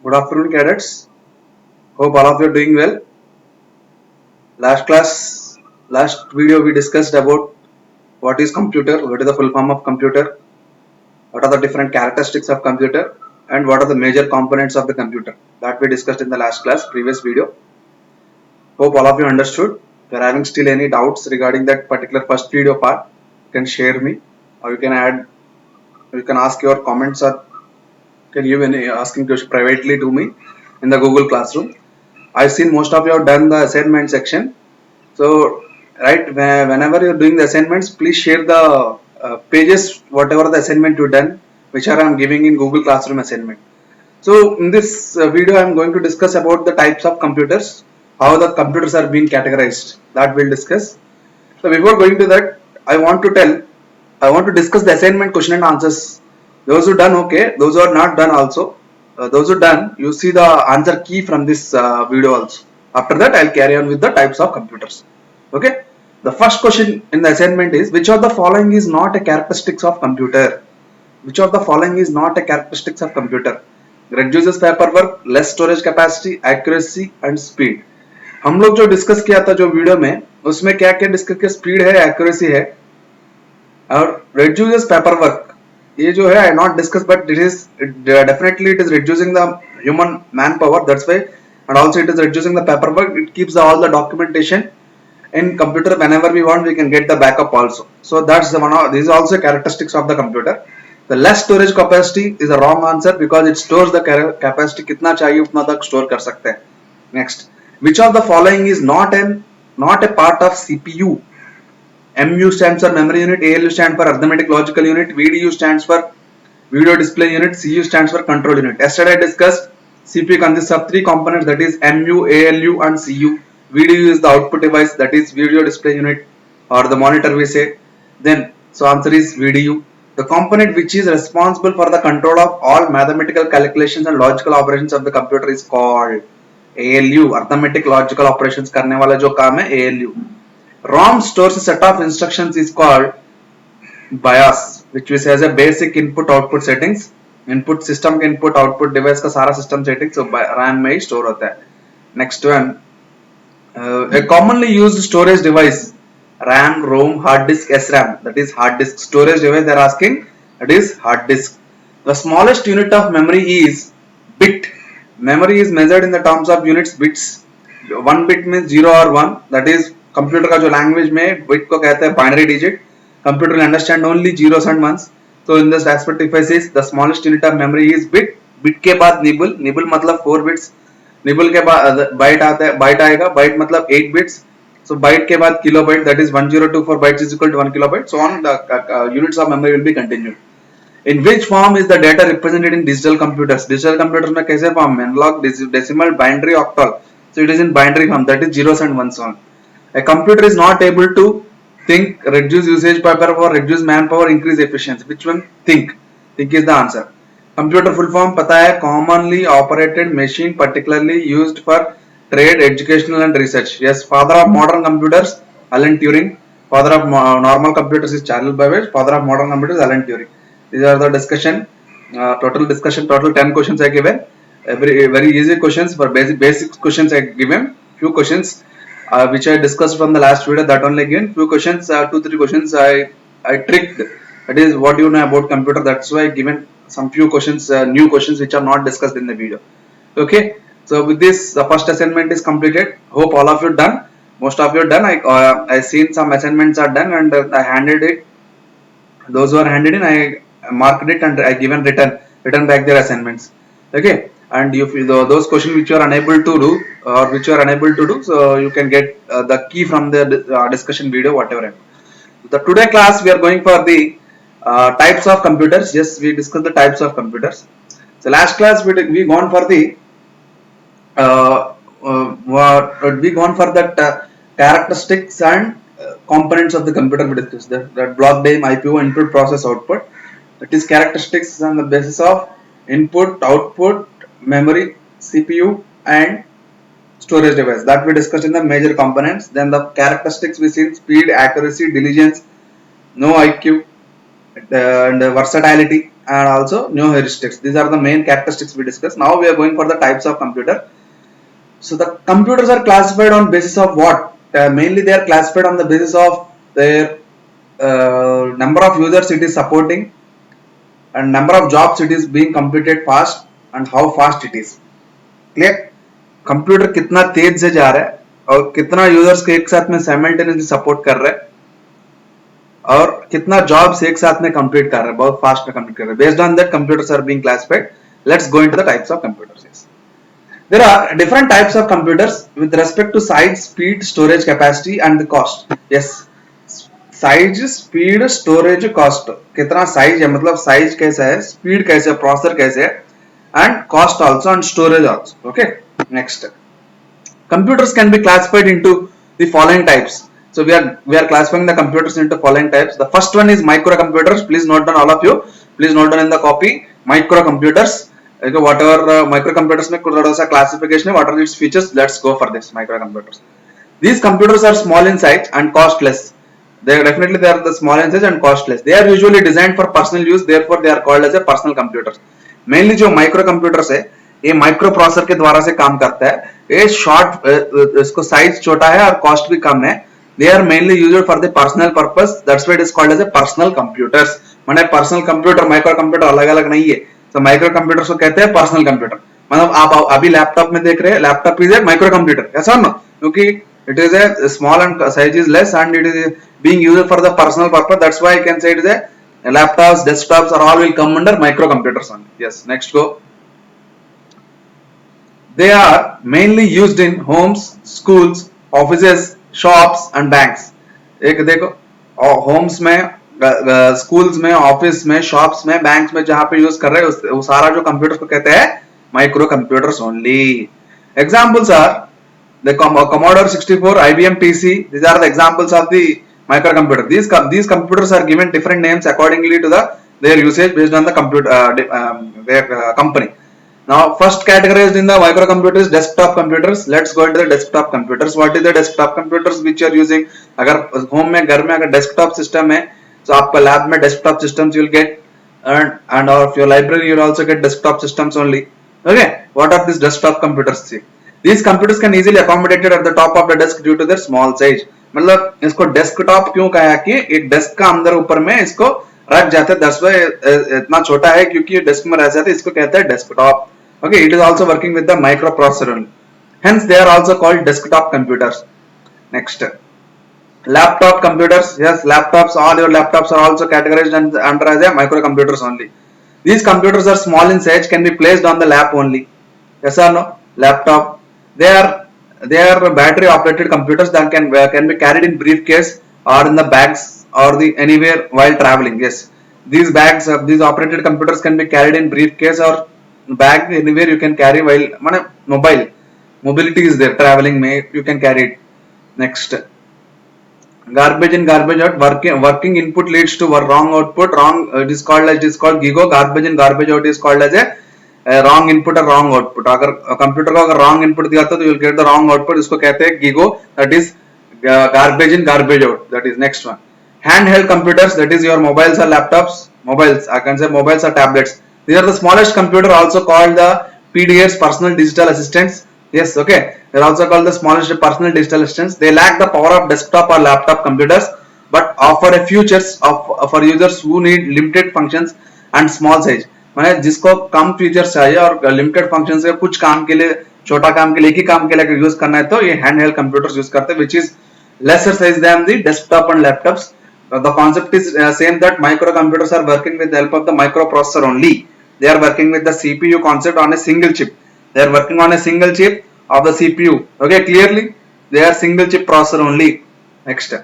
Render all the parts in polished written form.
Good afternoon, cadets. Hope all of you are doing well. Last video we discussed about what is computer, what is the full form of computer, what are the different characteristics of computer, and what are the major components of the computer. That we discussed in the last class, previous video. Hope all of you understood. If you are having still any doubts regarding that particular first video part, you can share me, or you can add, you can ask your comments, or can give any asking question privately to me in the Google Classroom. I've seen most of you have done the assignment section. So, right, whenever you're doing the assignments, please share the pages, whatever the assignment you done, which are I'm giving in Google Classroom assignment. So, in this video, I'm going to discuss about the types of computers, how the computers are being categorized. That we'll discuss. So, before going to that, I want to discuss the assignment question and answers. Those who done okay, those who are not done also. Those who done, you see the answer key from this video also. After that, I'll carry on with the types of computers. Okay. The first question in the assignment is, which of the following is not a characteristics of computer? Which of the following is not a characteristics of computer? Reduces paperwork, less storage capacity, accuracy and speed. हम लोग जो discuss किया था जो video में उसमें क्या क्या डिस्कस किया, स्पीड है, एक्यूरेसी है और reduces paperwork. ये जो है I not discuss, but it is definitely it is reducing the human manpower. That's why, and also it is reducing the paperwork. It keeps all the documentation in computer. Whenever we want, we can get the backup also. So that's the one. This is also characteristics of the computer. The less storage capacity is a wrong answer because it stores the capacity कितना चाहिए उतना तक store कर सकते हैं. Next, which of the following is not a part of CPU? MU stands for memory unit, ALU stands for arithmetic logical unit, VDU stands for video display unit, CU stands for control unit. Yesterday I discussed CPU consists of three components, that is MU, ALU and CU. VDU is the output device, that is video display unit or the monitor we say. Then, so answer is VDU. The component which is responsible for the control of all mathematical calculations and logical operations of the computer is called ALU. Arithmetic logical operations करने वाला जो काम है ALU. ROM stores a set of instructions is called BIOS, which has a basic input output settings. Input system के input output device का सारा system settings so RAM में ही store होता है. Next one, a commonly used storage device, RAM, ROM, hard disk, SRAM, that is hard disk storage device. They are asking, that is hard disk. The smallest unit of memory is bit. Memory is measured in the terms of units, bits. 1 bit means 0 or 1, that is computer का जो language में bit को कहते हैं binary digit. Computer will understand only zeros and ones. So in this aspect if I say the smallest unit of memory is bit. Bit के बाद nibble. Nibble मतलब 4 bits. Nibble के बाद बाइट आता है, बाइट आएगा. बाइट मतलब 8 bits. सो byte के बाद kilobyte, that is 1024 bytes is equal to 1 kilobyte. So on the units of memory will be continued. In which form is the data represented in digital computers? Digital computers में कैसे form में? Analog, decimal, binary, octal. So it is in binary form, that is zeros and ones on. A computer is not able to think, reduce usage power, reduce manpower, increase efficiency. Which one? Think. Think is the answer. Computer full form पता है, commonly operated machine particularly used for trade, educational and research. Yes, father of modern computers, Alan Turing. Father of normal computers is Charles Babbage. Father of modern computers, Alan Turing. These are the discussion. Total 10 questions I given. Very easy questions. For basic questions I given. Few questions which I discussed from the last video, that only again. Few questions, 2-3 questions I tricked. That is what you know about computer. That's why I given some few questions, new questions which are not discussed in the video. Okay. So with this, the first assignment is completed. Hope all of you done. Most of you done. I seen some assignments are done and I handed it. Those who are handed in, I marked it and I given return back their assignments. Okay. And if those questions which you are unable to do or which you are unable to do, so you can get the key from the discussion video, whatever. The today class we are going for the types of computers. Yes, we discussed the types of computers. So last class we gone for the we gone for that characteristics and components of the computer. We discussed that block diagram, IPO, input, process, output. That is characteristics on the basis of input, output, memory, CPU and storage device. That we discussed in the major components. Then the characteristics we see speed, accuracy, diligence, no IQ and versatility. and also no heuristics. These are the main characteristics we discussed. Now we are going for the types of computer. So the computers are classified on basis of what? Mainly they are classified on the basis of their number of users it is supporting, and number of jobs it is being completed fast, and how fast it is. Clear? Computer कितना तेज से जा रहा है और कितना users को एक साथ में साइमल्टेनियसली सपोर्ट कर रहा है और कितना जॉब्स एक साथ में कंप्लीट कर रहा है, बहुत फास्ट में कंप्लीट कर रहा है. Based on that computers are being classified. Let's go into the types of computers. Yes, there are different types of computers with respect to size, speed, storage capacity and the cost. Yes, size, speed, storage, cost. कितना size है, मतलब size कैसा है, speed कैसे है, processor कैसे है, and cost also and storage also. Okay, next. Computers can be classified into the following types. So we are classifying the computers into following types. The first one is microcomputers. Please note down, all of you. Please note down in the copy. Microcomputers. Okay, whatever microcomputers में थोड़ा सा classification है. What are its features? Let's go for this microcomputers. These computers are small in size and costless. They are the small in size and costless. They are usually designed for personal use. Therefore, they are called as a personal computers. Mainly जो microcomputers है, ये micro processor के द्वारा से काम करता है. ये शॉर्ट, इसको साइज छोटा है और कॉस्ट भी कम है. They are mainly used for the personal purpose. That's why it is called as a personal computers. माने पर्सनल कंप्यूटर, माइक्रो कंप्यूटर अलग अलग नहीं है. तो माइक्रो कंप्यूटर्स को कहते हैं पर्सनल कंप्यूटर. मतलब आप अभी लैपटॉप में देख रहे हैं, laptop is a micro computer, ऐसा ना, क्योंकि it is a small and size is less and it is being used for the personal purpose. That's why I can say it is a laptops, desktops are all will come under microcomputers only. Yes, next go. They are mainly used in homes, schools, offices, shops and banks. एक देखो, homes में, schools में, office में, shops में, banks में जहाँ पे use कर रहे हैं वो सारा जो computers को कहते हैं micro computers only. Examples are the Commodore 64, IBM PC. These are the examples of the microcomputer. These computers are given different names accordingly to their usage based on the their company. Now, first categorized in the microcomputers, desktop computers. Let's go into the desktop computers. What is the desktop computers which you are using? अगर home में, घर में अगर desktop system है, तो आपका lab में desktop systems you will get, and of your library you will also get desktop systems only. Okay, what are these desktop computers? These computers can easily accommodated at the top of the desk due to their small size. मतलब इसको desktop क्यों कहा कि एक desk का अंदर ऊपर में इसको रख जाते हैं, 10 इतना छोटा है क्योंकि डेस्क में रह जाते हैं, इसको कहते हैं desktop. Okay, it is also working with the micro processor, hence they are also called desktop computers. Next, laptop computers. Yes, laptops, all your laptops are also categorised under as a micro computers only. These computers are small in size, can be placed on the lap only. Yes or no? Laptop. They are battery operated computers that can be carried in briefcase or in the bags or the anywhere while traveling. Yes, these bags, these operated computers can be carried in briefcase or bag anywhere you can carry while mobility is there, traveling may you can carry it. Next, garbage in, garbage out. Working input leads to wrong output. It is called GIGO. Garbage in, garbage out is called as a wrong input or wrong output. अगर computer को अगर wrong input दिया तो you will get the wrong output. इसको कहते हैं GIGO. That is garbage in, garbage out. That is next one. Handheld computers. That is your mobiles or laptops. Mobiles, I can say mobiles or tablets. These are the smallest computer, also called the PDAs, personal digital assistants. Yes, okay. They are also called the smallest personal digital assistants. They lack the power of desktop or laptop computers, but offer a features for users who need limited functions and small size. माने जिसको कम features चाहिए और limited functions है, कुछ काम के लिए, छोटा काम के लिए, एक ही काम के लिए यूज करना है, तो ये हैंडहेल्ड कंप्यूटर्स यूज करते हैं, which is lesser size than the desktop and laptops. The concept is same, that microcomputers are working with the help of the microprocessor only. They are working with the CPU concept on a single chip. They are working on a single chip of the CPU. Okay, clearly they are single chip processor only. Next,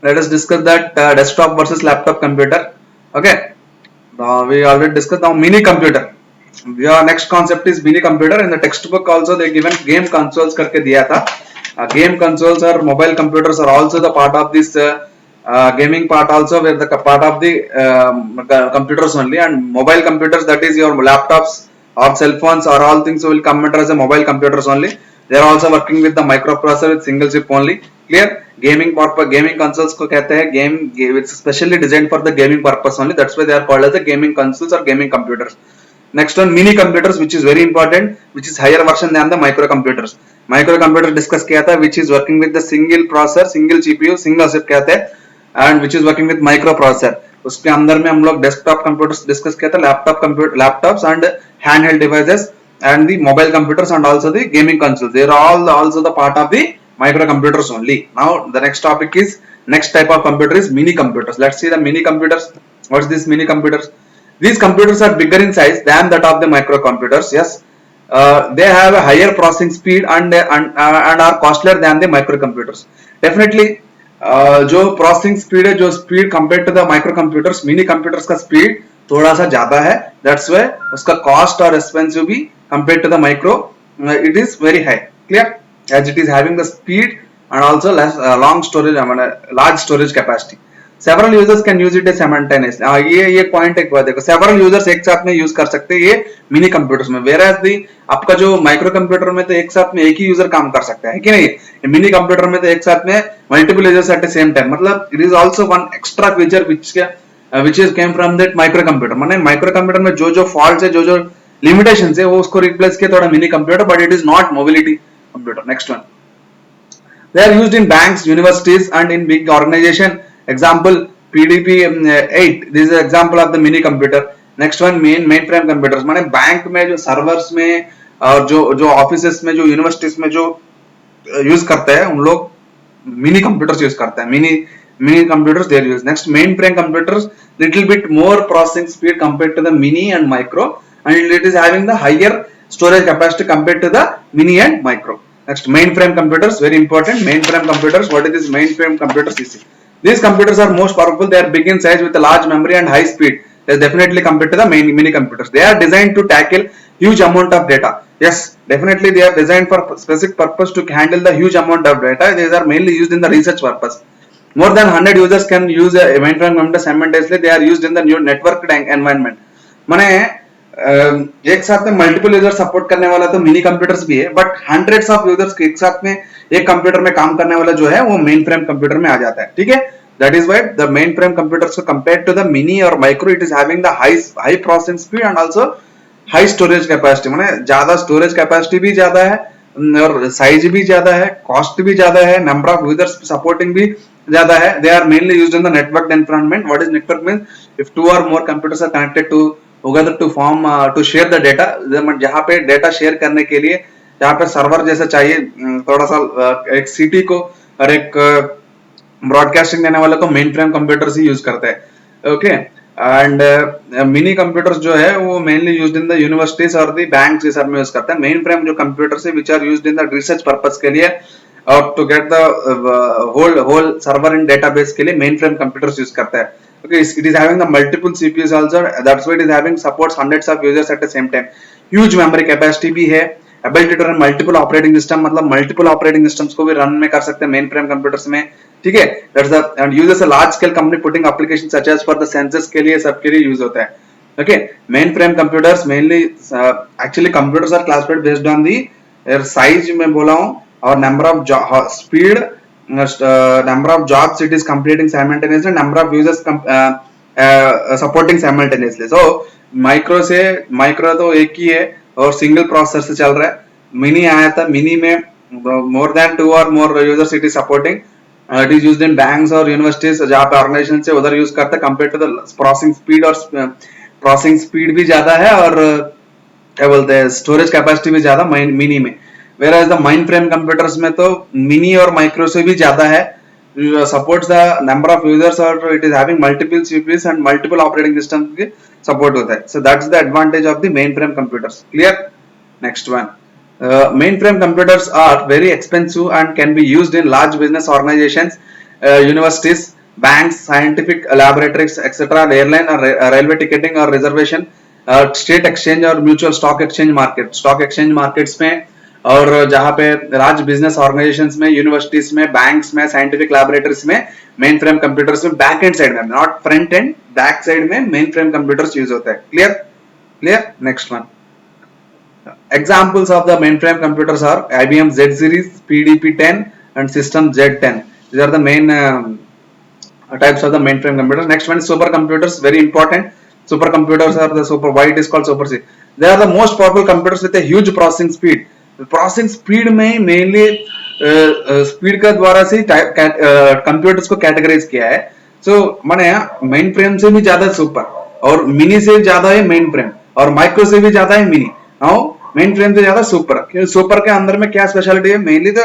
let us discuss that desktop versus laptop computer. Okay, we already discussed. Now mini computer. Your next concept is mini computer. In the textbook also they given game consoles करके दिया था. Game consoles or mobile computers are also the part of this gaming part also, where the part of the computers only, and mobile computers, that is your laptops or cell phones or all things will come under as a mobile computers only. They are also working with the microprocessor with single chip only. Clear? Gaming consoles को कहते हैं it's specially designed for the gaming purpose only. That's why they are called as the gaming consoles or gaming computers. Next one, mini computers, which is very important, which is higher version than the microcomputers. Microcomputer discuss किया था, which is working with the single processor, single GPU, single chip कहते हैं, and which is working with microprocessor. उसके अंदर में हम लोग desktop computers discuss किया था, laptops and handheld devices, and the mobile computers and also the gaming consoles. They are all also the part of the microcomputers only. Now the next topic is, next type of computer is mini computers. Let's see the mini computers. What is this mini computers? These computers are bigger in size than that of the microcomputers. Yes, they have a higher processing speed and are costlier than the microcomputers. Definitely, जो processing speed है, जो speed compare to the micro computers, mini computers का speed थोड़ा सा ज्यादा है. That's why उसका cost और एक्सपेंसिव भी compare to the micro it is very high. Clear? As it is having the speed and also less long storage, large storage capacity. Several users can use it simultaneously. ये point एक बात देखो, several users एक साथ में use कर सकते हैं ये मिनी कंप्यूटर्स में. whereas the आपका जो माइक्रो कंप्यूटर में तो एक साथ में एक ही यूजर काम कर सकता है कि नहीं. मिनी कंप्यूटर में तो एक साथ में multiple users at the same time. मतलब it is also one extra feature which is came from that micro computer. माने माइक्रो कंप्यूटर में जो फॉल्ट है, जो लिमिटेशंस है, वो उसको रिप्लेस किया थोड़ा mini computer, but it is not mobility computer. Next one, they are used in banks, universities and in big organization. Example, PDP-8, this is an example of the mini computer. Next one, mainframe computers. माने bank में जो servers में और जो offices में, जो universities में जो यूज करते हैं, उन लोग मिनी कंप्यूटर्स यूज करते हैं. Mini computers they are used. Next, mainframe computers, little bit more processing speed compared to the mini and micro, and it is having the higher storage capacity compared to the mini and micro. Next, mainframe computers, very important. Mainframe computers, what is this mainframe computers? These computers are most powerful. They are big in size with a large memory and high speed. They are definitely compared to the mini computers. They are designed to tackle huge amount of data. Yes, definitely they are designed for specific purpose to handle the huge amount of data. These are mainly used in the research purpose. More than 100 users can use a mainframe computer simultaneously. They are used in the new networked environment. माने एक साथ में multiple user support करने वाला तो mini computers भी है, but hundreds of users एक साथ में एक कंप्यूटर में काम करने वाला जो है वो मेन फ्रेम कंप्यूटर में आ जाता है. ठीक है? That is why the main frame computers को कंपेयर टू द मिनी और micro, it is having the high processing speed and also high storage capacity. माने ज्यादा स्टोरेज कैपेसिटी भी ज्यादा है और साइज भी ज्यादा है, कॉस्ट भी ज्यादा है, नंबर ऑफ यूजर्स सपोर्टिंग भी ज्यादा है. They are mainly used in the network environment. What is network means? If two और more computers are connected together to form to share the data. जहाँ पे डेटा शेयर करने के लिए जहाँ पे सर्वर जैसा चाहिए, थोड़ा सा एक सीटी को और एक ब्रॉडकास्टिंग देने वाले को मेन फ्रेम कंप्यूटर्स ही यूज करते हैं. ओके, एंड मिनी कंप्यूटर्स जो है वो mainly used in the universities और द बैंक्स ये सब में यूज करते हैं. मेन फ्रेम जो कंप्यूटर्स है which are used in the research purpose के लिए और to get the whole server in database के लिए मेन फ्रेम कंप्यूटर्स यूज करते हैं. Okay, it is having the multiple CPUs also. That's why it is having supports hundreds of users at the same time. Huge memory capacity भी है. Ability to run multiple operating system, मतलब multiple operating systems को भी run में कर सकते हैं main frame computers में. ठीक है? That's the and uses a large scale company putting applications such as for the census के लिए सब के लिए use होता है. Okay, main frame computers mainly actually computers are classified based on the size मैं बोला हूँ और number of speed. Number of jobs it is completing simultaneously, number of users supporting simultaneously. So micro तो एक ही है और सिंगल प्रोसेसर से चल रहा है. मिनी आया था, मिनी में more than 2 or more users it is supporting. It is used in banks और universities जहाँ पे ऑर्गेनाइजेशन से उधर यूज करते हैं. Compare to the processing speed और प्रोसेसिंग स्पीड भी ज्यादा है और क्या बोलते हैं स्टोरेज कैपेसिटी भी ज्यादा मिनी में. Whereas the mainframe computers में तो मिनी और माइक्रो से भी ज्यादा है. Supports the number of users और it is having multiple CPUs and multiple operating systems के support होता है. So that's the advantage of the mainframe computers. Clear? Next one. Mainframe computers are very expensive and can be used in large business organizations, universities, banks, scientific laboratories, etc., airline or railway ticketing or reservation, state exchange और mutual stock exchange markets में और जहाँ पे राज्य business organisations में, universities में, banks में, scientific laboratories में मेन फ्रेम कंप्यूटर्स में बैक एंड साइड में, not front end, back side में मेन फ्रेम कंप्यूटर्स यूज होता है. Clear? Next one. Examples of the main frame computers are IBM Z series, PDP-10 and system Z10. These are the main types of the mainframe computers. Next one is supercomputers, very important. Supercomputers are the super, why it is called super C. They are the most powerful computers with a huge processing speed. Processing speed में mainly speed का द्वारा से computers को categorize किया है. So माने main frame से भी ज्यादा सुपर और मिनी से ज्यादा है मेन फ्रेम और माइक्रो से भी ज्यादा है मिनी. नाउ मेन फ्रेम से ज्यादा सुपर. सुपर के अंदर में क्या स्पेशलिटी है? मेनली तो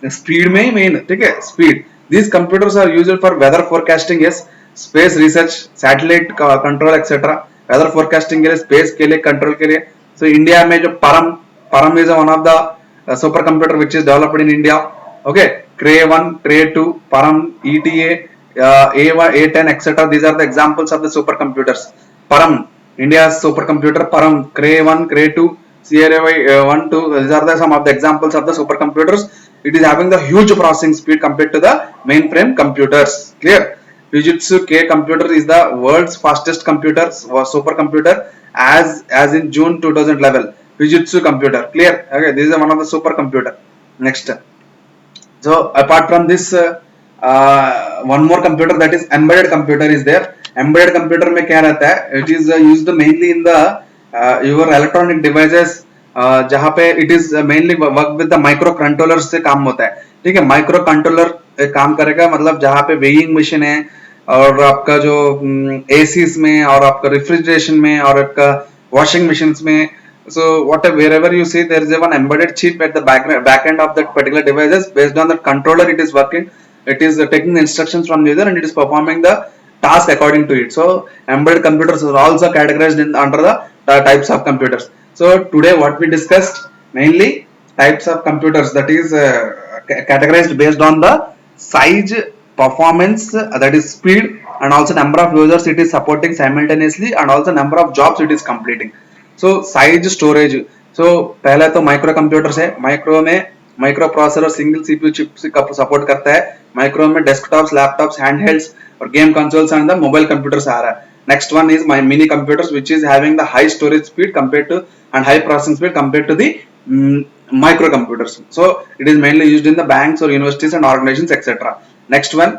स्पीड में ही मेन, ठीक है, speed. These computers are used for weather forecasting, yes, space research, satellite control, etc. Weather forecasting के लिए, space के लिए, control के लिए. So India में जो Param is one of the super computer which is developed in India. Okay, Cray 1, Cray 2, Param, ETA, A1, A10, etc. These are the examples of the supercomputers. Param, India's supercomputer, Param, Cray 1, Cray 2, Sierra 1, 2. These are the some of the examples of the supercomputers. It is having the huge processing speed compared to the mainframe computers. Clear? Fujitsu K computer is the world's fastest computer, supercomputer, as in June 2011. Fujitsu computer. Clear? Okay, this is one of the supercomputer. Next. So apart from this, one more computer, that is embedded computer is there. Embedded computer में क्या रहता है? It is used mainly in the your electronic devices. जहाँ पे it is mainly work with the micro controller से काम होता है. ठीक है, माइक्रो कंट्रोलर काम करेगा, मतलब जहाँ पे वेइंग मशीन है और आपका जो एसीज में और आपका रेफ्रिजरेशन में और आपका वॉशिंग मशीन में. So wherever you see there is one embedded chip at the back end of that particular devices. Based on the controller it is working, it is taking the instructions from the user and it is performing the task according to it. So embedded computers are also categorized under the types of computers. So today what we discussed mainly types of computers, that is categorized based on the size, performance, that is speed, and also number of users it is supporting simultaneously and also number of jobs it is completing. So size, storage. So पहले तो micro computers है. Micro में micro processor और single CPU chip का support करता है. Micro में desktops, laptops, handhelds और game consoles and the mobile computers आ रहा है. Next one is my mini computers, which is having the high storage speed compared to and high processing speed compared to the microcomputers. So it is mainly used in the banks or universities and organizations, etc. Next one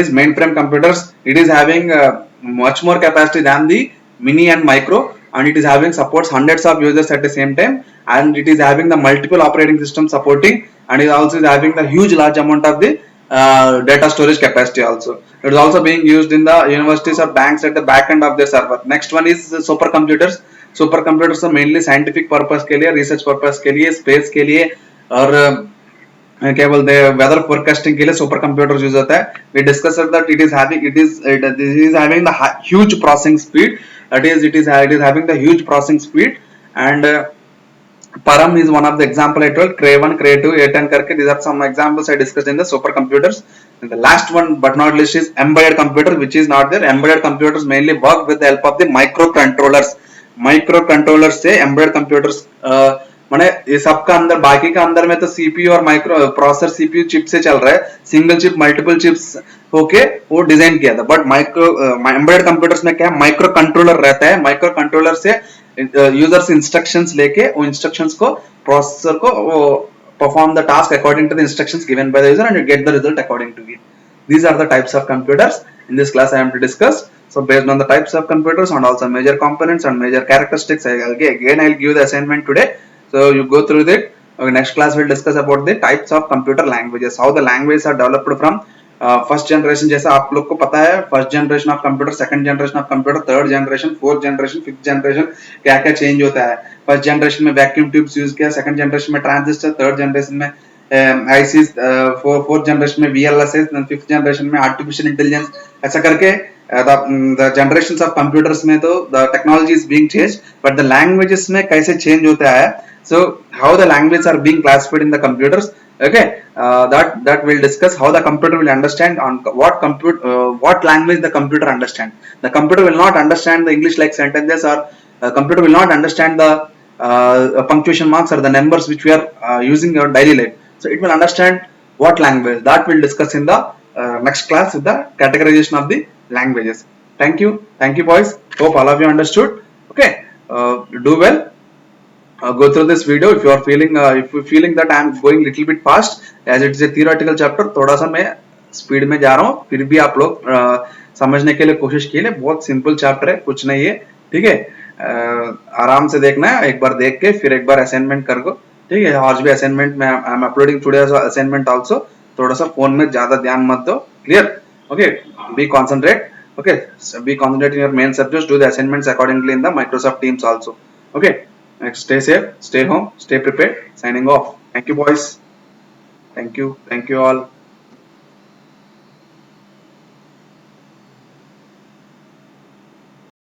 is mainframe computers. It is having much more capacity than the mini and micro, and it is having supports hundreds of users at the same time, and it is having the multiple operating systems supporting, and it also is having the huge large amount of the data storage capacity also. It is also being used in the universities or banks at the back end of their server. Next one is supercomputers. Supercomputers are mainly scientific purpose के लिए, research purpose के लिए, space के लिए और क्या बोलते हैं weather forecasting के लिए supercomputers यूज होता है. We discussed that it is having the huge processing speed. That is it is having the huge processing speed, and Param is one of the example I told. Cray 1, Cray 2, A10 करके. These are some examples I discussed in the supercomputers. And the last one but not least is embedded computer, which is not there. Embedded computers mainly work with the help of the microcontrollers. Microcontrollers से embedded computers माने ये सबका अंदर, बाकी का अंदर में तो सीपीयू और माइक्रो प्रोसेसर सीपीयू चिप से चल रहा है. सिंगल चिप मल्टीपल चिप्स होके वो डिजाइन किया था. बट एम्बेडेड कंप्यूटर्स में क्या है, माइक्रो कंट्रोलर रहता है. माइक्रो कंट्रोलर से यूजर्स इंस्ट्रक्शंस लेके वो इंस्ट्रक्शंस को प्रोसेसर को perform the task according to the instructions given by the user and you get the result according to it. These are the types of computers in this class I am to discuss. So based on the types of computers and also major components and major characteristics, I'll give you the assignment today. So you go through it. Okay, next class we'll discuss about the types of computer languages, how the languages are developed from first generation. जैसा आप लोग को पता है, first generation of computer, second generation of computer, third generation, fourth generation, fifth generation, क्या क्या change होता है. फर्स्ट जनरेशन में वैक्यूम ट्यूब्स यूज किया, सेकंड जनरेशन में ट्रांजिस्टर, थर्ड जनरेशन में आईसी, फोर्थ जनरेशन में वीएलएसए, फिफ्थ जनरेशन में आर्टिफिशियल इंटेलिजेंस. ऐसा करके the generations of computers में तो the technology is being changed, but the languages में कैसे change होता है. So how the languages are being classified in the computers. Okay, that we'll discuss how the computer will understand on what language the computer understand. The computer will not understand the English like sentences, or computer will not understand the punctuation marks or the numbers which we are using in our daily life. So it will understand what language. That we'll discuss in the next class with the categorization of the languages. Thank you boys. Hope all of you understood. Okay, do well. go through this video. If you are feeling if you feeling that I am going little bit fast as it is a theoretical chapter, थोड़ा सा मैं speed में जा रहा हूँ, फिर भी आप लोग समझने के लिए कोशिश कीजिए. बहुत सिंपल चैप्टर है, कुछ नहीं है. ठीक है, आराम से देखना है, एक बार देख के फिर एक बार असाइनमेंट कर दो. ठीक है, आज भी असाइनमेंट में I am uploading today assignment also. थोड़ा सा फोन में ज्यादा ध्यान मत दो. Clear? Okay, be concentrate. Okay, so be concentrated in your main subjects. Do the assignments accordingly in the Microsoft Teams also. Okay, next, stay safe, stay home, stay prepared. Signing off. Thank you, boys. Thank you all.